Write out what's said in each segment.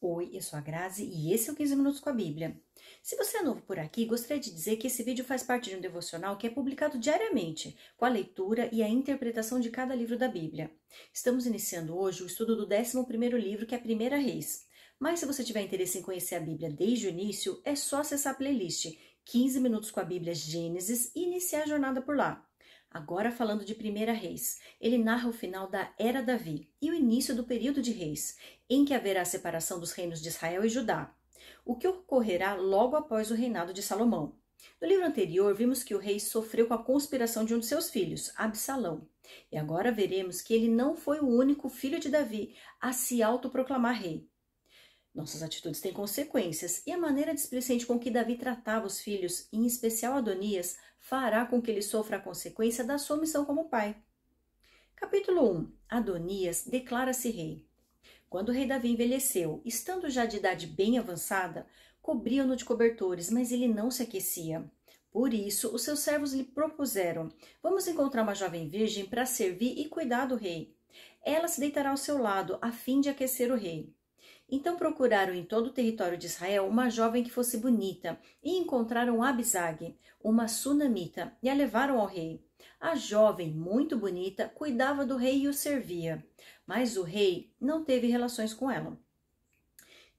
Oi, eu sou a Grazi e esse é o 15 Minutos com a Bíblia. Se você é novo por aqui, gostaria de dizer que esse vídeo faz parte de um devocional que é publicado diariamente, com a leitura e a interpretação de cada livro da Bíblia. Estamos iniciando hoje o estudo do 11º livro, que é 1 Reis. Mas se você tiver interesse em conhecer a Bíblia desde o início, é só acessar a playlist 15 Minutos com a Bíblia Gênesis e iniciar a jornada por lá. Agora falando de 1 Reis, ele narra o final da Era Davi e o início do período de reis, em que haverá a separação dos reinos de Israel e Judá, o que ocorrerá logo após o reinado de Salomão. No livro anterior, vimos que o rei sofreu com a conspiração de um de seus filhos, Absalão. E agora veremos que ele não foi o único filho de Davi a se autoproclamar rei. Nossas atitudes têm consequências, e a maneira displicente com que Davi tratava os filhos, em especial Adonias, fará com que ele sofra a consequência da sua missão como pai. Capítulo 1. Adonias declara-se rei. Quando o rei Davi envelheceu, estando já de idade bem avançada, cobriam-no de cobertores, mas ele não se aquecia. Por isso, os seus servos lhe propuseram: vamos encontrar uma jovem virgem para servir e cuidar do rei. Ela se deitará ao seu lado, a fim de aquecer o rei. Então procuraram em todo o território de Israel uma jovem que fosse bonita e encontraram Abisag, uma sunamita, e a levaram ao rei. A jovem, muito bonita, cuidava do rei e o servia, mas o rei não teve relações com ela.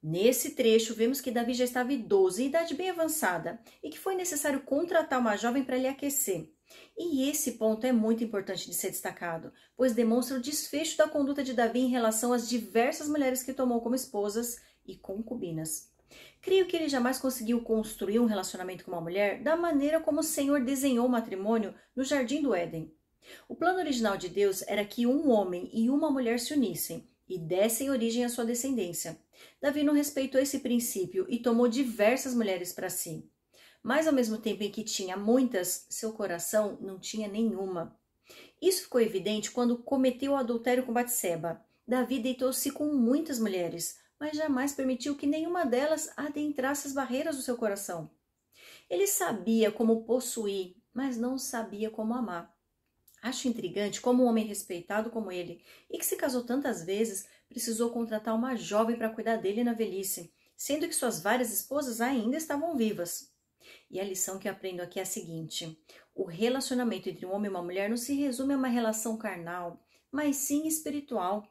Nesse trecho, vemos que Davi já estava idoso, em idade bem avançada, e que foi necessário contratar uma jovem para lhe aquecer. E esse ponto é muito importante de ser destacado, pois demonstra o desfecho da conduta de Davi em relação às diversas mulheres que tomou como esposas e concubinas. Creio que ele jamais conseguiu construir um relacionamento com uma mulher da maneira como o Senhor desenhou o matrimônio no Jardim do Éden. O plano original de Deus era que um homem e uma mulher se unissem e dessem origem à sua descendência. Davi não respeitou esse princípio e tomou diversas mulheres para si. Mas ao mesmo tempo em que tinha muitas, seu coração não tinha nenhuma. Isso ficou evidente quando cometeu o adultério com Batseba. Davi deitou-se com muitas mulheres, mas jamais permitiu que nenhuma delas adentrasse as barreiras do seu coração. Ele sabia como possuir, mas não sabia como amar. Acho intrigante como um homem respeitado como ele, e que se casou tantas vezes, precisou contratar uma jovem para cuidar dele na velhice, sendo que suas várias esposas ainda estavam vivas. E a lição que eu aprendo aqui é a seguinte: o relacionamento entre um homem e uma mulher não se resume a uma relação carnal, mas sim espiritual.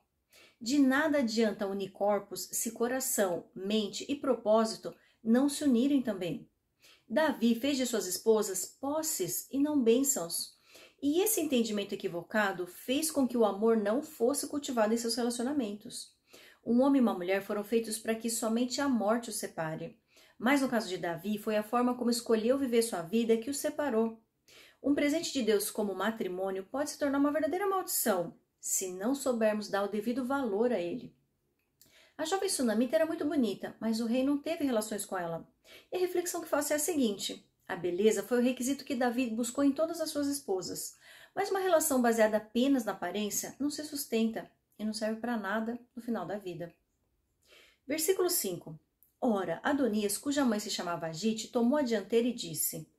De nada adianta unir corpos se coração, mente e propósito não se unirem também. Davi fez de suas esposas posses e não bênçãos. E esse entendimento equivocado fez com que o amor não fosse cultivado em seus relacionamentos. Um homem e uma mulher foram feitos para que somente a morte os separe. Mas no caso de Davi, foi a forma como escolheu viver sua vida que o separou. Um presente de Deus como matrimônio pode se tornar uma verdadeira maldição, se não soubermos dar o devido valor a ele. A jovem sunamita era muito bonita, mas o rei não teve relações com ela. E a reflexão que faço é a seguinte: a beleza foi o requisito que Davi buscou em todas as suas esposas. Mas uma relação baseada apenas na aparência não se sustenta e não serve para nada no final da vida. Versículo 5. Ora, Adonias, cuja mãe se chamava Agite, tomou a dianteira e disse: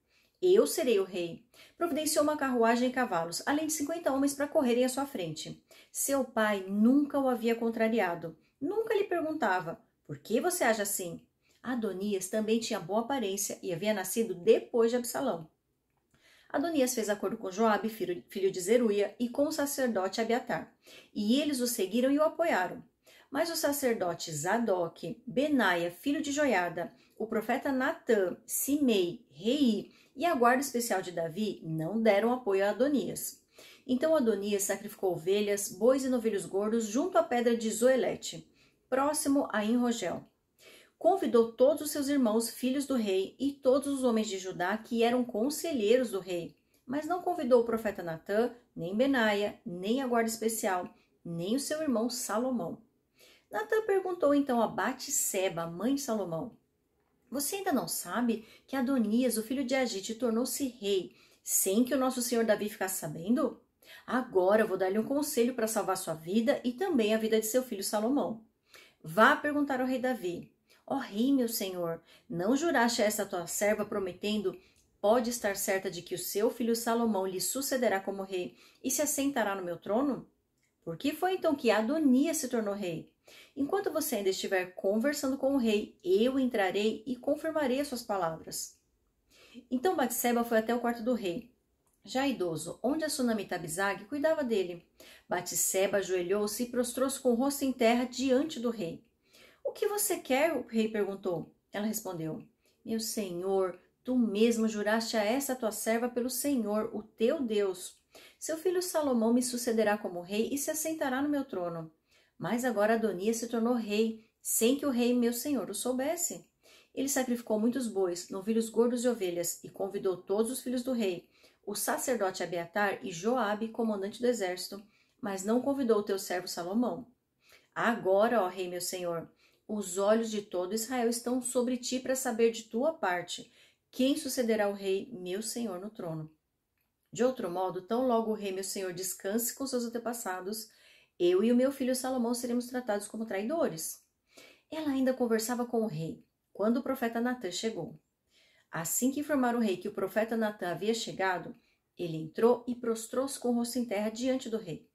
eu serei o rei. Providenciou uma carruagem e cavalos, além de 50 homens para correrem à sua frente. Seu pai nunca o havia contrariado. Nunca lhe perguntava: por que você age assim? Adonias também tinha boa aparência e havia nascido depois de Absalão. Adonias fez acordo com Joabe, filho de Zeruia, e com o sacerdote Abiatar. E eles o seguiram e o apoiaram. Mas os sacerdotes Zadok, Benaia, filho de Joiada, o profeta Natã, Simei, Rei e a guarda especial de Davi não deram apoio a Adonias. Então Adonias sacrificou ovelhas, bois e novilhos gordos junto à pedra de Zoelete, próximo a Enrogel. Convidou todos os seus irmãos, filhos do rei, e todos os homens de Judá que eram conselheiros do rei, mas não convidou o profeta Natã, nem Benaia, nem a guarda especial, nem o seu irmão Salomão. Natã perguntou então a Batseba, mãe de Salomão: você ainda não sabe que Adonias, o filho de Agite, tornou-se rei sem que o nosso senhor Davi ficasse sabendo? Agora eu vou dar-lhe um conselho para salvar sua vida e também a vida de seu filho Salomão. Vá perguntar ao rei Davi: ó rei, meu senhor, não juraste a essa tua serva prometendo: pode estar certa de que o seu filho Salomão lhe sucederá como rei e se assentará no meu trono? Por que foi então que Adonias se tornou rei? Enquanto você ainda estiver conversando com o rei, eu entrarei e confirmarei as suas palavras. Então Batseba foi até o quarto do rei, já idoso, onde a sunamita Abisag cuidava dele. Batseba ajoelhou-se e prostrou-se com o rosto em terra diante do rei. O que você quer? O rei perguntou. Ela respondeu: Meu senhor, tu mesmo juraste a essa tua serva pelo Senhor, o teu Deus. Seu filho Salomão me sucederá como rei e se assentará no meu trono. Mas agora Adonias se tornou rei, sem que o rei, meu senhor, o soubesse. Ele sacrificou muitos bois, novilhos gordos e ovelhas, e convidou todos os filhos do rei, o sacerdote Abiatar e Joabe, comandante do exército, mas não convidou o teu servo Salomão. Agora, ó rei, meu senhor, os olhos de todo Israel estão sobre ti para saber de tua parte quem sucederá o rei, meu senhor, no trono. De outro modo, tão logo o rei, meu senhor, descanse com seus antepassados, eu e o meu filho Salomão seremos tratados como traidores. Ela ainda conversava com o rei, quando o profeta Natã chegou. Assim que informaram o rei que o profeta Natã havia chegado, ele entrou e prostrou-se com o rosto em terra diante do rei.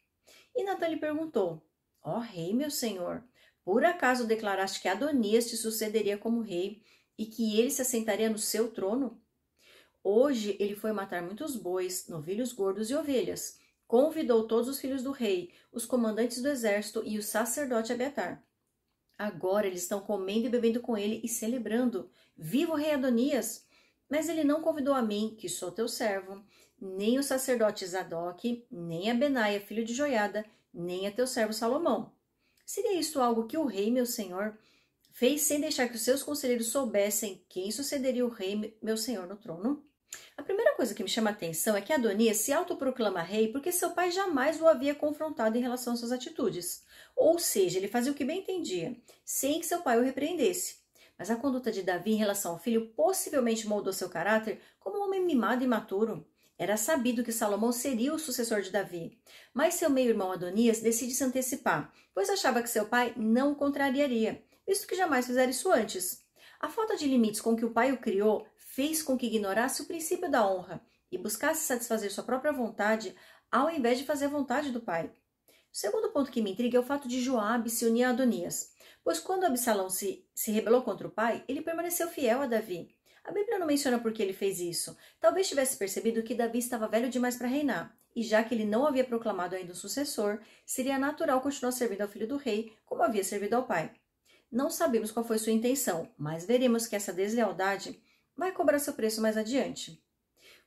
E Natã lhe perguntou: Ó rei, meu senhor, por acaso declaraste que Adonias te sucederia como rei e que ele se assentaria no seu trono? Hoje ele foi matar muitos bois, novilhos gordos e ovelhas. Convidou todos os filhos do rei, os comandantes do exército e o sacerdote Abiatar. Agora eles estão comendo e bebendo com ele e celebrando. Viva o rei Adonias! Mas ele não convidou a mim, que sou teu servo, nem o sacerdote Zadok, nem a Benaia, filho de Joiada, nem a teu servo Salomão. Seria isto algo que o rei, meu senhor, fez sem deixar que os seus conselheiros soubessem quem sucederia o rei, meu senhor, no trono? A primeira coisa que me chama a atenção é que Adonias se autoproclama rei porque seu pai jamais o havia confrontado em relação às suas atitudes. Ou seja, ele fazia o que bem entendia, sem que seu pai o repreendesse. Mas a conduta de Davi em relação ao filho possivelmente moldou seu caráter como um homem mimado e imaturo. Era sabido que Salomão seria o sucessor de Davi. Mas seu meio-irmão Adonias decide se antecipar, pois achava que seu pai não o contrariaria, visto que jamais fizera isso antes. A falta de limites com que o pai o criou fez com que ignorasse o princípio da honra e buscasse satisfazer sua própria vontade ao invés de fazer a vontade do pai. O segundo ponto que me intriga é o fato de Joabe se unir a Adonias, pois quando Absalão se rebelou contra o pai, ele permaneceu fiel a Davi. A Bíblia não menciona por que ele fez isso. Talvez tivesse percebido que Davi estava velho demais para reinar, e já que ele não havia proclamado ainda o sucessor, seria natural continuar servindo ao filho do rei como havia servido ao pai. Não sabemos qual foi sua intenção, mas veremos que essa deslealdade vai cobrar seu preço mais adiante.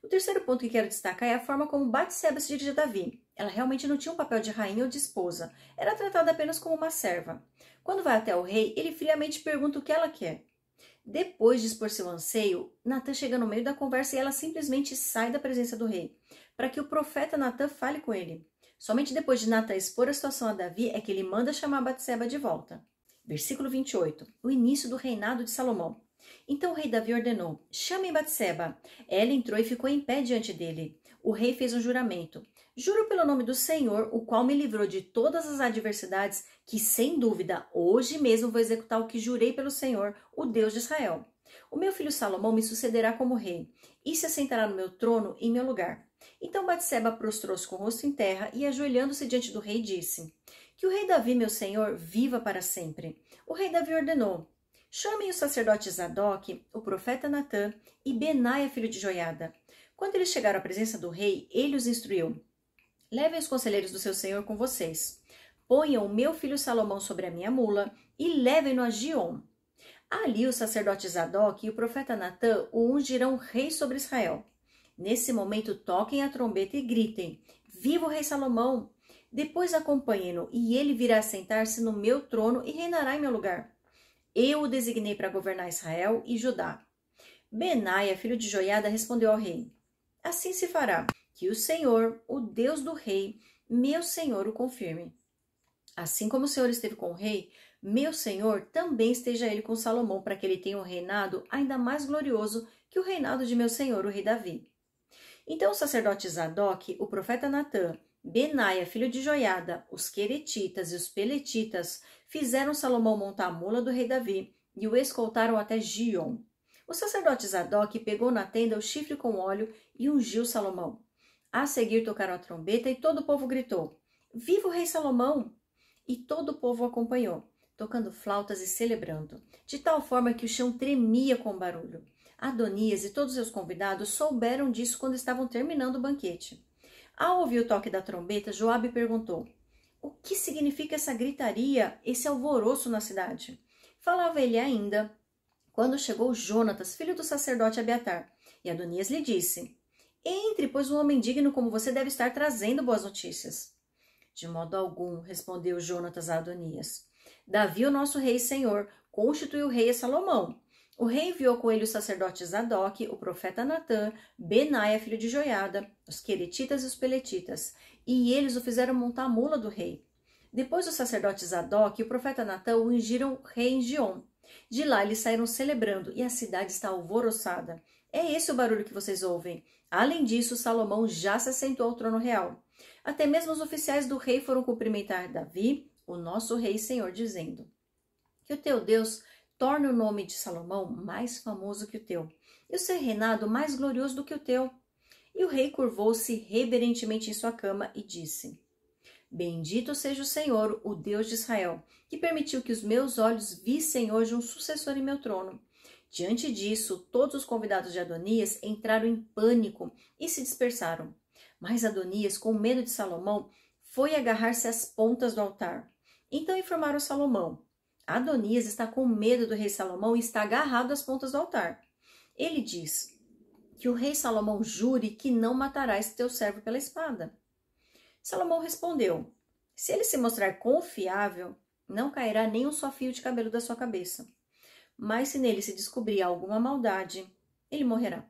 O terceiro ponto que quero destacar é a forma como Batseba se dirige a Davi. Ela realmente não tinha um papel de rainha ou de esposa, era tratada apenas como uma serva. Quando vai até o rei, ele friamente pergunta o que ela quer. Depois de expor seu anseio, Natã chega no meio da conversa e ela simplesmente sai da presença do rei, para que o profeta Natã fale com ele. Somente depois de Natã expor a situação a Davi é que ele manda chamar Batseba de volta. Versículo 28, o início do reinado de Salomão. Então o rei Davi ordenou: chamem Batseba. Ela entrou e ficou em pé diante dele. O rei fez um juramento: juro pelo nome do Senhor, o qual me livrou de todas as adversidades, que sem dúvida hoje mesmo vou executar o que jurei pelo Senhor, o Deus de Israel. O meu filho Salomão me sucederá como rei e se assentará no meu trono em meu lugar. Então Batseba prostrou-se com o rosto em terra e, ajoelhando-se diante do rei, disse: que o rei Davi, meu senhor, viva para sempre. O rei Davi ordenou: chamem o sacerdote Zadok, o profeta Natã e Benaia, filho de Joiada. Quando eles chegaram à presença do rei, ele os instruiu: levem os conselheiros do seu senhor com vocês. Ponham o meu filho Salomão sobre a minha mula e levem-no a Giom. Ali o sacerdote Zadok e o profeta Natã o ungirão rei sobre Israel. Nesse momento toquem a trombeta e gritem: viva o rei Salomão! Depois acompanhem-no e ele virá sentar-se no meu trono e reinará em meu lugar. Eu o designei para governar Israel e Judá. Benaia, filho de Joiada, respondeu ao rei: assim se fará, que o Senhor, o Deus do rei, meu senhor, o confirme. Assim como o Senhor esteve com o rei, meu senhor também esteja ele com Salomão, para que ele tenha um reinado ainda mais glorioso que o reinado de meu senhor, o rei Davi. Então o sacerdote Zadok, o profeta Natã, Benaia, filho de Joiada, os queretitas e os peletitas fizeram Salomão montar a mula do rei Davi e o escoltaram até Giom. O sacerdote Zadok pegou na tenda o chifre com óleo e ungiu Salomão. A seguir tocaram a trombeta e todo o povo gritou: viva o rei Salomão! E todo o povo o acompanhou. tocando flautas e celebrando, de tal forma que o chão tremia com o barulho. Adonias e todos os seus convidados souberam disso quando estavam terminando o banquete. Ao ouvir o toque da trombeta, Joabe perguntou: o que significa essa gritaria, esse alvoroço na cidade? Falava ele ainda quando chegou Jonatas, filho do sacerdote Abiatar, e Adonias lhe disse: entre, pois um homem digno como você deve estar trazendo boas notícias. De modo algum, respondeu Jonatas a Adonias. Davi, o nosso rei e senhor, constituiu o rei a Salomão. O rei enviou com ele os sacerdotes Zadok, o profeta Natã, Benaia, filho de Joiada, os queretitas e os peletitas, e eles o fizeram montar a mula do rei. Depois os sacerdotes Zadok e o profeta Natã o ungiram rei em Giom. De lá eles saíram celebrando, e a cidade está alvoroçada. É esse o barulho que vocês ouvem. Além disso, Salomão já se assentou ao trono real. Até mesmo os oficiais do rei foram cumprimentar Davi, o nosso rei e senhor, dizendo: que o teu Deus torne o nome de Salomão mais famoso que o teu, e o seu reinado mais glorioso do que o teu. E o rei curvou-se reverentemente em sua cama e disse: bendito seja o Senhor, o Deus de Israel, que permitiu que os meus olhos vissem hoje um sucessor em meu trono. Diante disso, todos os convidados de Adonias entraram em pânico e se dispersaram. Mas Adonias, com medo de Salomão, foi agarrar-se às pontas do altar. Então informaram a Salomão: Adonias está com medo do rei Salomão e está agarrado às pontas do altar. Ele diz: que o rei Salomão jure que não matarás teu servo pela espada. Salomão respondeu: se ele se mostrar confiável, não cairá nem um só fio de cabelo da sua cabeça. Mas se nele se descobrir alguma maldade, ele morrerá.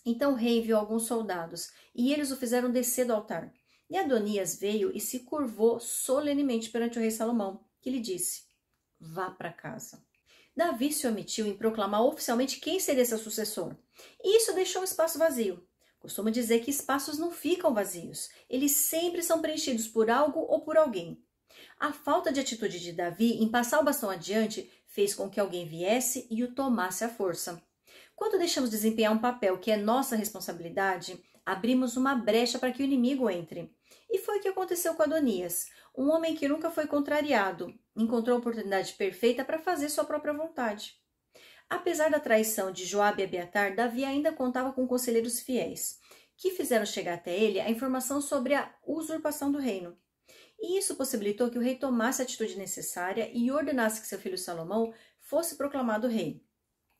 Então o rei enviou alguns soldados, e eles o fizeram descer do altar. E Adonias veio e se curvou solenemente perante o rei Salomão, que lhe disse: vá para casa. Davi se omitiu em proclamar oficialmente quem seria seu sucessor, e isso deixou um espaço vazio. Costumo dizer que espaços não ficam vazios, eles sempre são preenchidos por algo ou por alguém. A falta de atitude de Davi em passar o bastão adiante fez com que alguém viesse e o tomasse à força. Quando deixamos desempenhar um papel que é nossa responsabilidade, abrimos uma brecha para que o inimigo entre. E foi o que aconteceu com Adonias, um homem que nunca foi contrariado, encontrou a oportunidade perfeita para fazer sua própria vontade. Apesar da traição de Joabe e Abiatar, Davi ainda contava com conselheiros fiéis, que fizeram chegar até ele a informação sobre a usurpação do reino. E isso possibilitou que o rei tomasse a atitude necessária e ordenasse que seu filho Salomão fosse proclamado rei.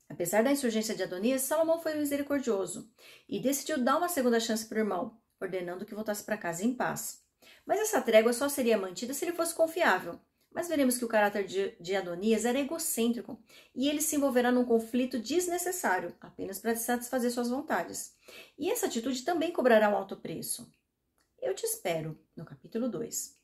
Apesar da insurgência de Adonias, Salomão foi misericordioso e decidiu dar uma segunda chance para o irmão, ordenando que voltasse para casa em paz. Mas essa trégua só seria mantida se ele fosse confiável. Mas veremos que o caráter de Adonias era egocêntrico e ele se envolverá num conflito desnecessário, apenas para satisfazer suas vontades. E essa atitude também cobrará um alto preço. Eu te espero no capítulo 2.